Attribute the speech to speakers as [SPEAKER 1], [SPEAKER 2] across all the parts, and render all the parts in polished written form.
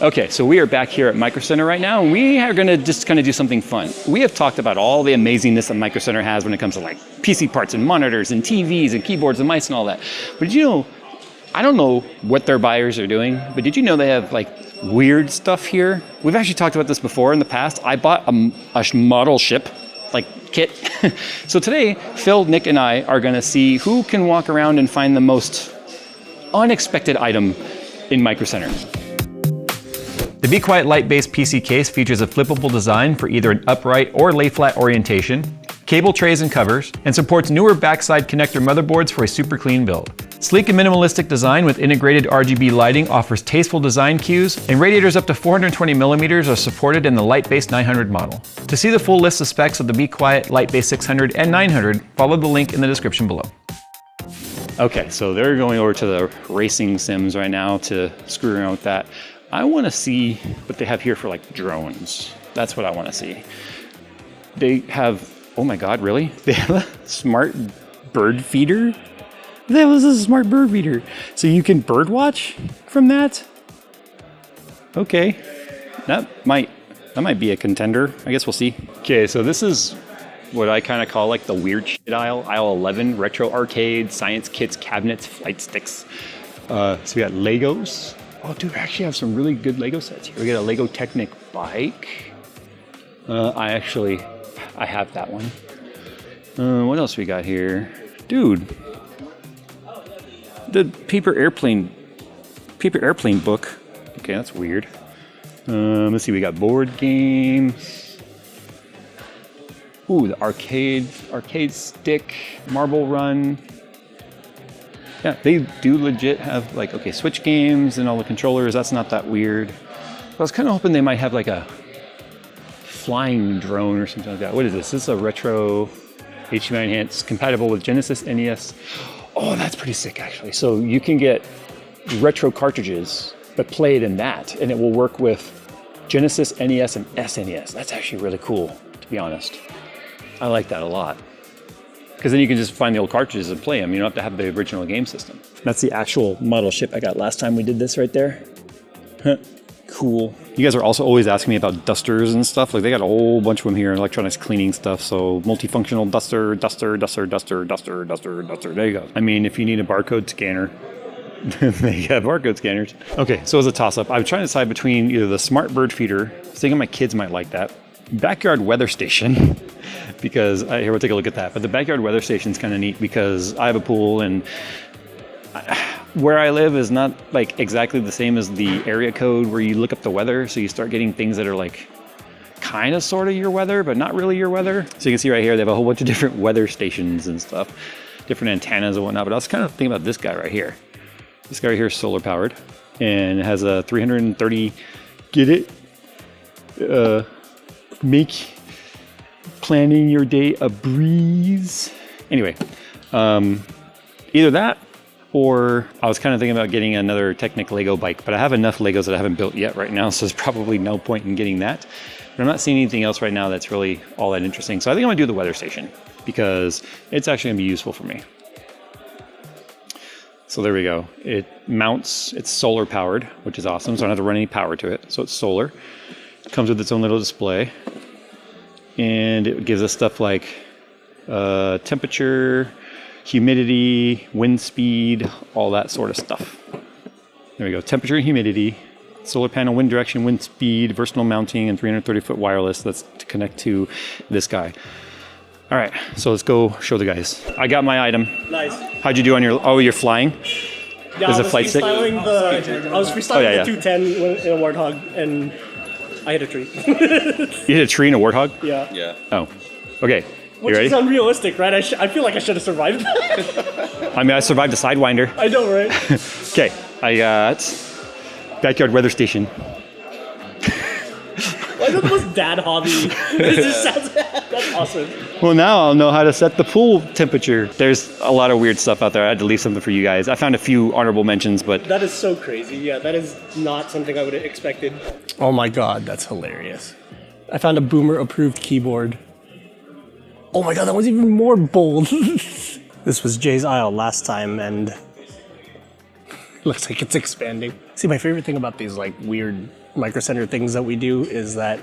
[SPEAKER 1] Okay, so we are back here at Micro Center right now, and we are gonna just kind of do something fun. We have talked about all the amazingness that Micro Center has when it comes to like PC parts and monitors and TVs and keyboards and mice and all that. But did you know, I don't know what their buyers are doing, but did you know they have like weird stuff here? We've actually talked about this before in the past. I bought a model ship, like kit. So today, Phil, Nick, and I are gonna see who can walk around and find the most unexpected item in Micro Center. The Be Quiet light-based PC case features a flippable design for either an upright or lay-flat orientation, cable trays and covers, and supports newer backside connector motherboards for a super clean build. Sleek and minimalistic design with integrated RGB lighting offers tasteful design cues, and radiators up to 420 millimeters are supported in the light-based 900 model. To see the full list of specs of the Be Quiet light-based 600 and 900, follow the link in the description below. Okay, so they're going over to the racing sims right now to screw around with that. I want to see what they have here for like drones. That's what I want to see. They have, oh my God, really? They have a smart bird feeder? That was a smart bird feeder. So you can bird watch from that? Okay, that might be a contender. I guess we'll see. Okay, so this is what I kind of call like the weird shit aisle. Aisle 11, retro arcade, science kits, cabinets, flight sticks. So we got Legos. Oh, dude, we actually have some really good Lego sets here. We got a Lego Technic bike. I have that one. What else we got here? Dude, the paper airplane book. Okay, that's weird. Let's see, we got board games. Ooh, the arcade stick, marble run. Yeah, they do legit have like, okay, Switch games and all the controllers. That's not that weird. I was kind of hoping they might have like a flying drone or something like that. What is this? This is a retro HDMI enhanced, compatible with Genesis, NES. Oh, that's pretty sick actually. So you can get retro cartridges, but play it in that, and it will work with Genesis, NES, and SNES. That's actually really cool, to be honest. I like that a lot. Because then you can just find the old cartridges and play them. You don't have to have the original game system. That's the actual model ship I got last time we did this right there. Huh. Cool. You guys are also always asking me about dusters and stuff. Like they got a whole bunch of them here, electronics cleaning stuff. So multifunctional duster. There you go. I mean, if you need a barcode scanner, they have barcode scanners. Okay, so as a toss-up, I'm trying to decide between either the smart bird feeder, I was thinking my kids might like that, backyard weather station, because here, we'll take a look at that. But the backyard weather station is kind of neat because I have a pool, and where I live is not like exactly the same as the area code where you look up the weather. So you start getting things that are like kind of sort of your weather, but not really your weather. So you can see right here, they have a whole bunch of different weather stations and stuff, different antennas and whatnot. But I was kind of thinking about this guy right here. This guy right here is solar powered and it has a 330, get it? Make planning your day a breeze. Anyway, either that or I was kind of thinking about getting another Technic Lego bike, but I have enough Legos that I haven't built yet right now, so there's probably no point in getting that. But I'm not seeing anything else right now that's really all that interesting. So I think I'm gonna do the weather station because it's actually gonna be useful for me. So there we go. It mounts, it's solar powered, which is awesome. So I don't have to run any power to it. So it's solar. It comes with its own little display. And it gives us stuff like temperature, humidity, wind speed, all that sort of stuff. There we go. Temperature and humidity, solar panel, wind direction, wind speed, versatile mounting, and 330-foot wireless. That's to connect to this guy. All right, so let's go show the guys. I got my item. Nice. How'd you do on your, oh, you're flying?
[SPEAKER 2] Yeah, I was freestyling the 210 in a Warthog, and I hit a tree.
[SPEAKER 1] You hit a tree in a Warthog?
[SPEAKER 2] Yeah.
[SPEAKER 1] Oh, okay.
[SPEAKER 2] Which is unrealistic, right? I feel like I should have survived that.
[SPEAKER 1] I mean, I survived a Sidewinder.
[SPEAKER 2] I know, right?
[SPEAKER 1] Okay, I got backyard weather station.
[SPEAKER 2] Why is that the most dad hobby? This just sounds, that's awesome.
[SPEAKER 1] Well, now I'll know how to set the pool temperature. There's a lot of weird stuff out there. I had to leave something for you guys. I found a few honorable mentions, but...
[SPEAKER 2] That is so crazy. Yeah, that is not something I would have expected.
[SPEAKER 3] Oh my God, that's hilarious. I found a boomer-approved keyboard. Oh my God, that was even more bold. This was Jay's aisle last time, and looks like it's expanding. See, my favorite thing about these like weird Micro Center things that we do is that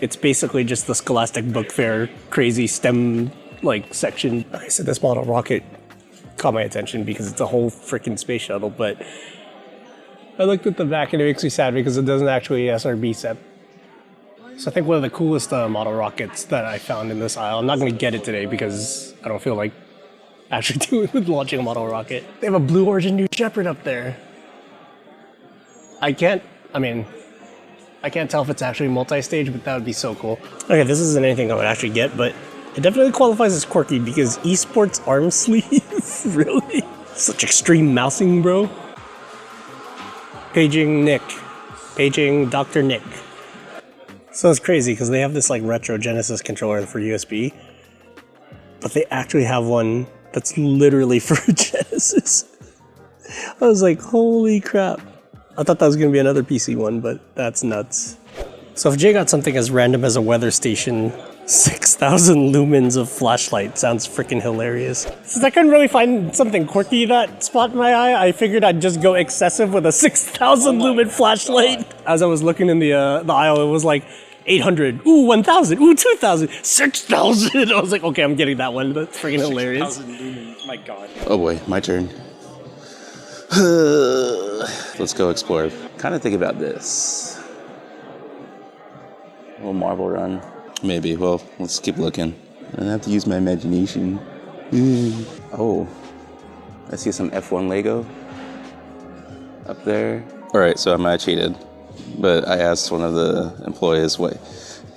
[SPEAKER 3] it's basically just the Scholastic Book Fair crazy STEM like section. Like I said, this model rocket caught my attention because it's a whole freaking space shuttle, but I looked at the back and it makes me sad because it doesn't actually SRB SEP. So I think one of the coolest model rockets that I found in this aisle, I'm not going to get it today because I don't feel like actually launching a model rocket. They have a Blue Origin New Shepard up there. I can't tell if it's actually multi-stage, but that would be so cool. Okay, this isn't anything I would actually get, but it definitely qualifies as quirky because esports arm sleeve, really? Such extreme mousing, bro. Paging Nick. Paging Dr. Nick. So it's crazy because they have this like retro Genesis controller for USB, but they actually have one that's literally for Genesis. I was like, holy crap. I thought that was going to be another PC one, but that's nuts. So if Jay got something as random as a weather station, 6,000 lumens of flashlight sounds freaking hilarious. Since I couldn't really find something quirky that spot in my eye, I figured I'd just go excessive with a 6,000 lumen flashlight. As I was looking in the aisle, it was like 800, ooh, 1,000, ooh, 2,000, 6,000. I was like, okay, I'm getting that one. That's freaking hilarious.
[SPEAKER 1] 6,000 lumens, my God.
[SPEAKER 4] Oh boy, my turn. Let's go explore. Kind of think about this. A little marble run. Maybe. Well, let's keep looking. I don't have to use my imagination. Oh, I see some F1 Lego up there. All right, so I might have cheated, but I asked one of the employees what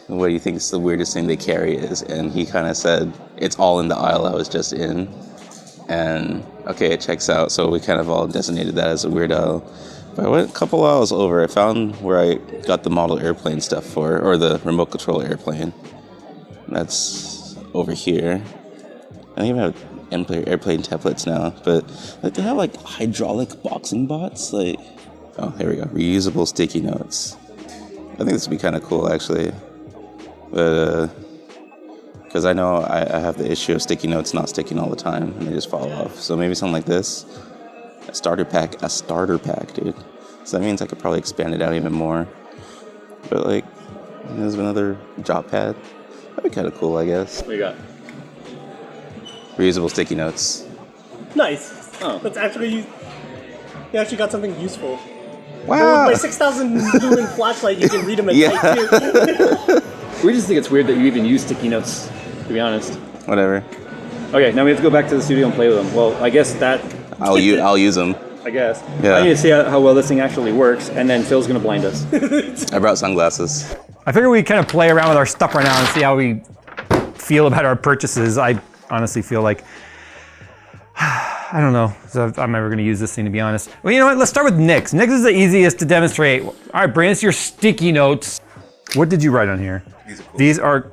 [SPEAKER 4] do you think is the weirdest thing they carry is, and he kind of said it's all in the aisle I was just in. And okay, it checks out. So we kind of all designated that as a weird aisle. But I went a couple aisles over. I found where I got the model airplane stuff for, or the remote control airplane. That's over here. I don't even have airplane templates now, but like they have like hydraulic boxing bots. Like, oh, here we go. Reusable sticky notes. I think this would be kind of cool actually. But because I know I have the issue of sticky notes not sticking all the time and they just fall off. So maybe something like this. A starter pack, dude. So that means I could probably expand it out even more. But like, there's another drop pad. That'd be kind of cool, I guess.
[SPEAKER 1] What you got?
[SPEAKER 4] Reusable sticky notes.
[SPEAKER 2] Nice.
[SPEAKER 1] Oh.
[SPEAKER 2] That's actually, you actually got something useful.
[SPEAKER 4] Wow.
[SPEAKER 2] With my 6,000 lumen flashlight, you can read them at
[SPEAKER 4] Yeah.
[SPEAKER 2] night too.
[SPEAKER 1] We just think it's weird that you even use sticky notes, to be honest.
[SPEAKER 4] Whatever.
[SPEAKER 1] Okay, now we have to go back to the studio and play with them. Well, I guess that...
[SPEAKER 4] I'll use them.
[SPEAKER 1] I guess.
[SPEAKER 4] Yeah.
[SPEAKER 1] I need to see how well this thing actually works, and then Phil's gonna blind us.
[SPEAKER 4] I brought sunglasses.
[SPEAKER 5] I figure we kind of play around with our stuff right now and see how we feel about our purchases. I honestly feel like, I don't know if I'm ever going to use this thing, to be honest. Well, you know what? Let's start with Nick's. Nick's is the easiest to demonstrate. All right, bring us your sticky notes. What did you write on here?
[SPEAKER 4] These are cool.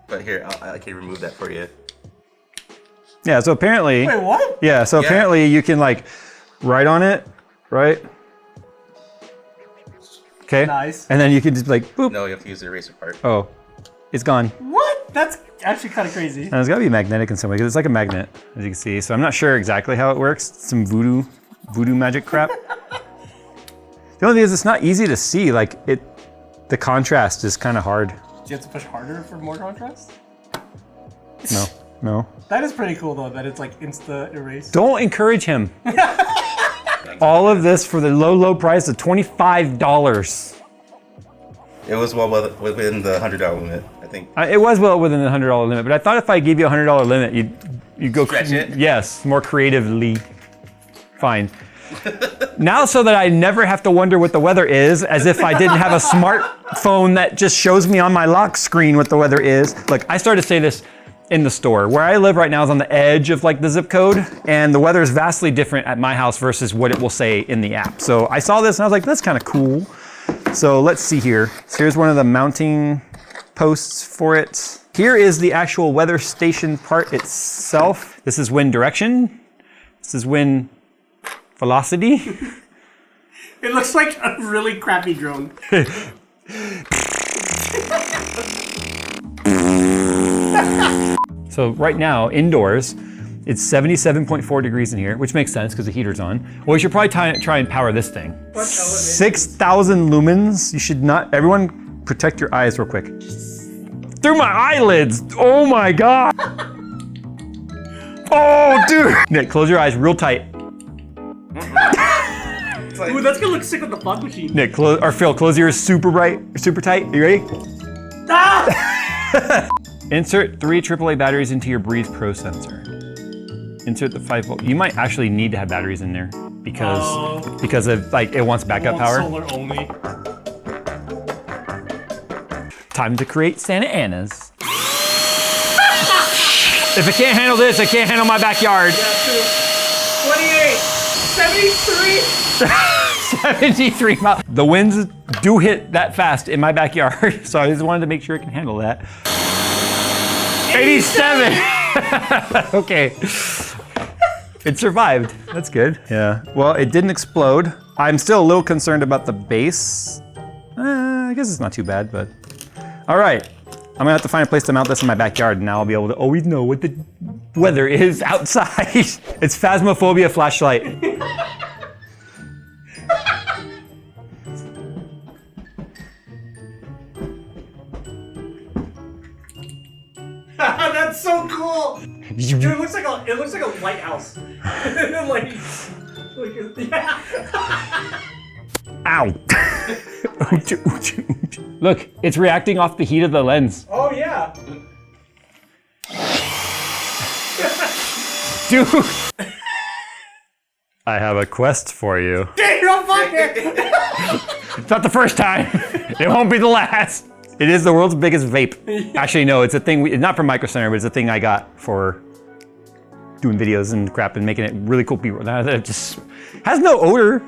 [SPEAKER 4] But here, I can remove that for you.
[SPEAKER 5] Yeah, so apparently...
[SPEAKER 2] Wait, what?
[SPEAKER 5] Yeah, so apparently you can like write on it, right? Okay.
[SPEAKER 2] Nice.
[SPEAKER 5] And then you can just like, boop.
[SPEAKER 4] No, you have to use the eraser part.
[SPEAKER 5] Oh, it's gone.
[SPEAKER 2] What? That's actually kind of crazy.
[SPEAKER 5] And it's gotta be magnetic in some way, because it's like a magnet, as you can see. So I'm not sure exactly how it works. Some voodoo magic crap. The only thing is it's not easy to see. Like the contrast is kind of hard.
[SPEAKER 2] Do you have to push harder for more contrast?
[SPEAKER 5] No.
[SPEAKER 2] That is pretty cool though, that it's like insta erase.
[SPEAKER 5] Don't encourage him. All of this for the low price of $25.
[SPEAKER 4] It was well within the $100 limit, I think.
[SPEAKER 5] It was well within the $100 limit, but I thought if I gave you a $100 limit, you'd go
[SPEAKER 4] stretch it?
[SPEAKER 5] Yes, more creatively. Fine. Now, so that I never have to wonder what the weather is, as if I didn't have a smartphone that just shows me on my lock screen what the weather is. Look, I started to say this in the store. Where I live right now is on the edge of like the zip code, and the weather is vastly different at my house versus what it will say in the app. So I saw this and I was like, that's kind of cool. So let's see here. So here's one of the mounting posts for it. Here is the actual weather station part itself. This is wind direction. This is wind velocity.
[SPEAKER 2] It looks like a really crappy drone.
[SPEAKER 5] So right now, indoors, It's 77.4 degrees in here, which makes sense because the heater's on. Well, we should probably try and power this thing. 6,000 lumens. You should not, everyone protect your eyes real quick. Through my eyelids. Oh my God. Oh, dude. Nick, close your eyes real tight.
[SPEAKER 2] Ooh, that's gonna look sick with the fog machine.
[SPEAKER 5] Nick, Phil, close yours super bright, super tight. Are you ready?
[SPEAKER 2] Ah!
[SPEAKER 5] Insert 3 AAA batteries into your Breeze Pro sensor. Insert the 5 volt. You might actually need to have batteries in there because of like it wants backup power.
[SPEAKER 2] Solar only.
[SPEAKER 5] Time to create Santa Anas. If it can't handle this, it can't handle my backyard.
[SPEAKER 2] Yeah, true. 28, 73.
[SPEAKER 5] 73 miles. The winds do hit that fast in my backyard, so I just wanted to make sure it can handle that. 87. Okay. It survived. That's good. Yeah. Well, it didn't explode. I'm still a little concerned about the base. I guess it's not too bad, but. All right. I'm gonna have to find a place to mount this in my backyard, and now I'll be able to always know what the weather is outside. It's Phasmophobia flashlight.
[SPEAKER 2] That's so cool. Dude, it looks like a lighthouse. Yeah.
[SPEAKER 5] Ow. Look, it's reacting off the heat of the lens.
[SPEAKER 2] Oh yeah.
[SPEAKER 5] Dude. I have a quest for you.
[SPEAKER 2] Dude, don't fuck it.
[SPEAKER 5] It's not the first time. It won't be the last. It is the world's biggest vape. Actually, no, it's a thing, it's not from Micro Center, but it's a thing I got for doing videos and crap and making it really cool people. It just has no odor.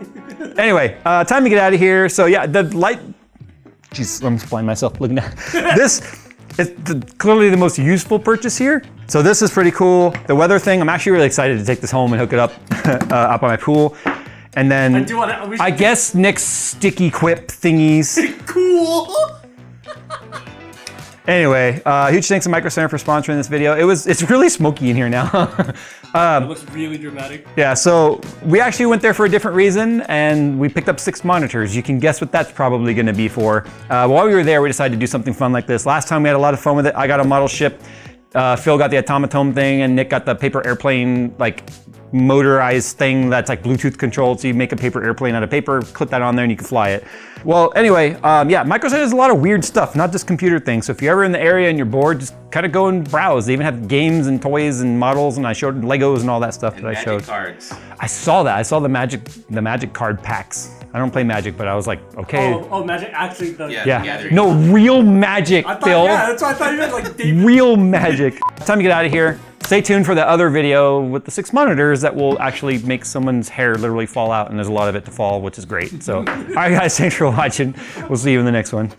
[SPEAKER 5] Anyway, time to get out of here. So yeah, the light, jeez, I'm just blind myself looking at this. Is clearly the most useful purchase here. So this is pretty cool. The weather thing, I'm actually really excited to take this home and hook it up up on my pool. And then I guess Nick's sticky quip thingies.
[SPEAKER 2] Cool.
[SPEAKER 5] Anyway, huge thanks to Micro Center for sponsoring this video. It's really smoky in here now.
[SPEAKER 2] It looks really dramatic.
[SPEAKER 5] Yeah, so we actually went there for a different reason, and we picked up 6 monitors. You can guess what that's probably gonna be for. While we were there, we decided to do something fun like this. Last time we had a lot of fun with it. I got a model ship. Phil got the automaton thing, and Nick got the paper airplane, like motorized thing that's like Bluetooth controlled. So you make a paper airplane out of paper, clip that on there, and you can fly it. Well, anyway, yeah, Micro Center has a lot of weird stuff, not just computer things. So if you're ever in the area and you're bored, just kind of go and browse. They even have games and toys and models, and I showed Legos and all that stuff that I showed.
[SPEAKER 4] Cards.
[SPEAKER 5] I saw that. I saw the magic card packs. I don't play Magic, but I was like, okay.
[SPEAKER 2] Oh, Magic, actually,
[SPEAKER 5] Yeah. No, real Magic, Phil.
[SPEAKER 2] Yeah, that's what I thought you meant, like David.
[SPEAKER 5] Real Magic. Time to get out of here. Stay tuned for the other video with the 6 monitors that will actually make someone's hair literally fall out, and there's a lot of it to fall, which is great. So, all right, guys, thanks for watching. We'll see you in the next one.